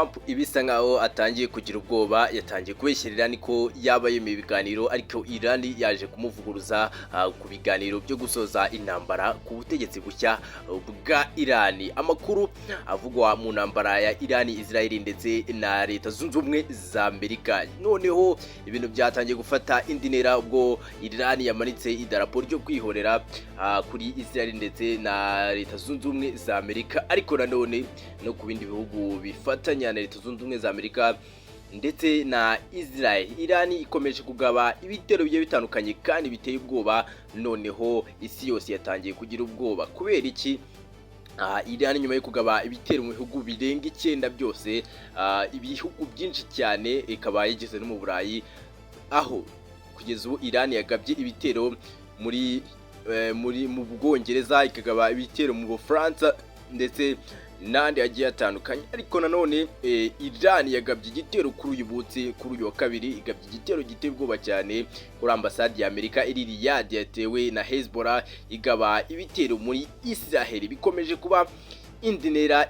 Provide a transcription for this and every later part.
Trump ibisa nkaho atangiye kugira ubwoba, yatangiye kubeshyerera niko yaba yemeye ibiganiro, ariko Iran yaje kumuvuguruza ku biganiro byo gusoza intambara ku butegetsi bushya bwa Iran. Amakuru avugwa mu ntambara ya Iran, Israel ndetse na Leta Zunze Ubumwe za Amerika. Noneho ibintu byatangiye gufata indi ntera ubwo Iran yamanitse idarapo ryo kwihorera kuri Israel ndetse na Leta Zunze Ubumwe za Amerika, ariko nanone no ku bindi bihugu bifatanya na Leta Zunze Ubumwe za Amerika ndetse na Israel. Iran ikomeje kugaba ibitero bigiye bitandukanye kandi biteye ubwoba. Noneho isi yose yatangiye kugira ubwoba. Kubera iki? Iran nyuma yo kugaba ibitero mu bihugu birenga 9 byose, ibihugu byinshi cyane ikaba yigeze no mu Burayi, aho kugeza ubu Iran yagabye ibitero mu Bwongereza, ikagaba ibitero mu Bufaransa ndetse n'andi agiye atandukanye. Ariko nanone Iran yagabye igitero kuri uyu wa kabiri, igabye igitero giteye ubwoba cyane kuri ambasade ya Amerika iri Riyadh yatewe na Hezbollah, igaba ibitero muri Israel. Bikomeje kuba indi ntera.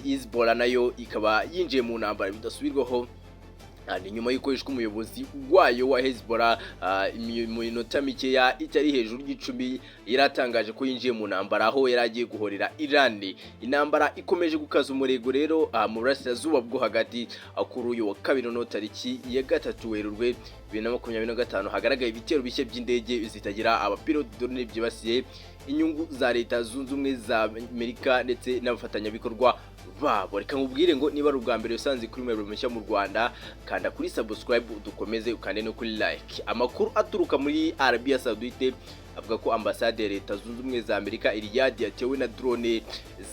Hezbollah nayo ikaba yinjiye mu ntambara bidasubirwaho. Ni nyuma y'uko yishwe umuyobozi wayo wa Hezbollah mu minota mikeya itari hejuru y'icumi, yaratangaje ko yinjiye mu ntambara aho yari agiye guhorera Iran. Intambara ikomeje gukaza umurego rero mu burasirazuba bwo hagati. Kuri uyu wa kabiri no tariki ya 3 Werurwe 2025 hagaragaye ibitero bishya by'indege zitagira abapilote drone byibasiye inyungu za Leta Zunze Ubumwe za Amerika ndetse n'abafatanyabikorwa babo. Reka nkubwire ngo niba ari ubwa mbere usanze kuri mwebwe mushya mu Rwanda, kanda kuri subscribe dukomeze, ukande no kuri like. Amakuru aturuka muri Arabia Saudite avuga ko ambasade ya Leta Zunze Ubumwe za Amerika iri Riyadh yatewe na drone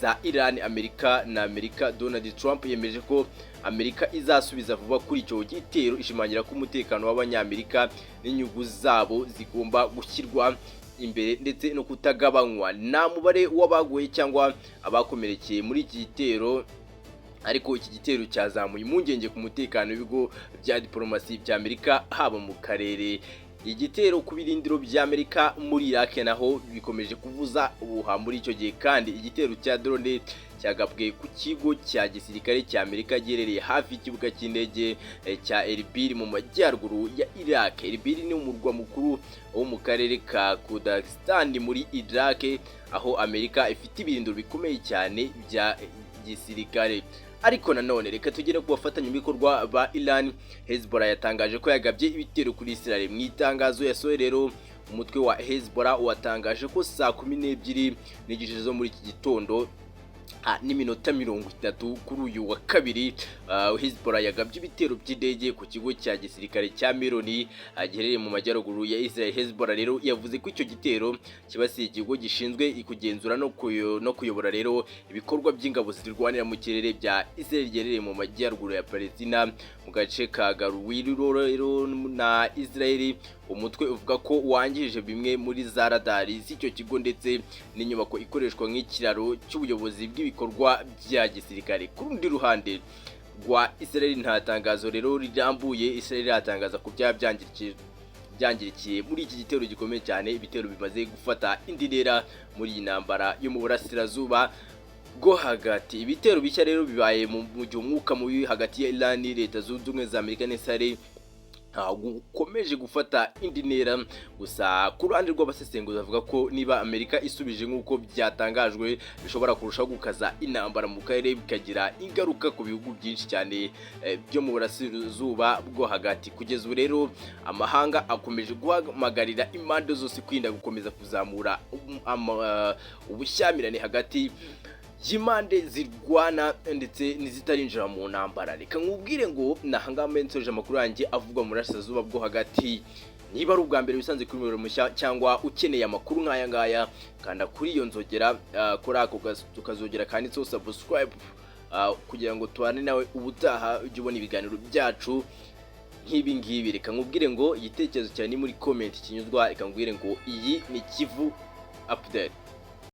za Iran. Amerika Donald Trump yemeje ko Amerika izasubiza vuba kuri icyo gitero, ishimangira ko umutekano w'Abanyamerika n'inyungu zabo zigomba gushyirwa imbere ndetse no kutagabanywa. Nta mubare w'abaguye cyangwa abakomerekeye muri iki gitero, ariko iki gitero cyazamuye impungenge ku mutekano w'ibigo bya diplomasi bya Amerika haba mu karere. Igitero ku birindiro bya Amerika muri Iraq naho bikomeje kuvuza ubuha muri icyo gihe, kandi igitero cya drone cyagabwe ku kigo cya gisirikare cya Amerika giherereye hafi y'ikibuga cy'indege cya Erbil mu majyaruguru ya Iraq. Erbil ni umurwa mukuru wo mu karere ka Kurdistan muri Iraq, aho Amerika ifite ibirindiro bikomeye cyane bya gisirikare. Ariko nanone reka tugere ku bafatanyabikorwa ba Iran. Hezbollah yatangaje ko yagabye ibitero kuri Israel. Mu itangazo yasohoye rero, umutwe wa Hezbollah watangaje ko saa 12 n'igice zo muri iki gitondo n'iminota 30 kuri uyu wa kabiri, Hezbollah yagabye ibitero by'indege ku kigo cya gisirikare cya Meloni giherereye mu majyaruguru ya Israel. Hezbollah rero yavuze ko icyo gitero kibasiye ikigo gishinzwe kugenzura no kuyobora rero ibikorwa by'ingabo zirwanira mu kirere bya Israel giherereye mu majyaruguru ya Palestina mu gace ka Garuwiro rero na Israel. Umutwe uvuga ko wangije bimwe muri za radari z'icyo kigo ndetse n'inyubako ikoreshwa nk'ikiraro cy'ubuyobozi bw'ibikorwa bya gisirikare. Ku rundi ruhande rwa Israel nta tangazo rero rirambuye Israel yatangaza ko byangirikiye muri iki gitero gikomeye cyane. Ibitero bimaze gufata indi ntera muri iyi ntambara yo mu burasirazuba bwo hagati. Ibitero bishya rero bibaye mu gihe umwuka mubi hagati ya Iran, Leta Zunze Ubumwe za Amerika na Israel ukomeje gufata indi ntera. Gusa ku ruhande rw'abasesenguzi bavuga ko niba Amerika isubije nk'uko byatangajwe, bishobora kurushaho gukaza intambara mu karere, bikagira ingaruka ku bihugu byinshi cyane byo mu burasirazuba bwo hagati. Kugeza ubu rero amahanga akomeje guhamagarira impande zose kwirinda gukomeza kuzamura ubushyamirane hagati y'impande zirwana ndetse n'izitarinjira mu ntambara. Reka nkubwire ngo nahangambe nsoje amakuru yanjye avugwa mu burasirazuba bwo hagati. Niba ari ubwa mbere wisanze kuri mwebwe mushya cyangwa ukeneye amakuru nk'aya ngaya, kanda kuri iyo nzogera, kuri ako tukazogera kanditseho subscribe, kugira ngo tubane nawe ubutaha ujye ubona ibiganiro byacu nk'ibi ngibi. Reka nkubwire ngo igitekerezo cyane muri comment kinyuzwa. Reka nkubwire ngo iyi ni Kivu Update.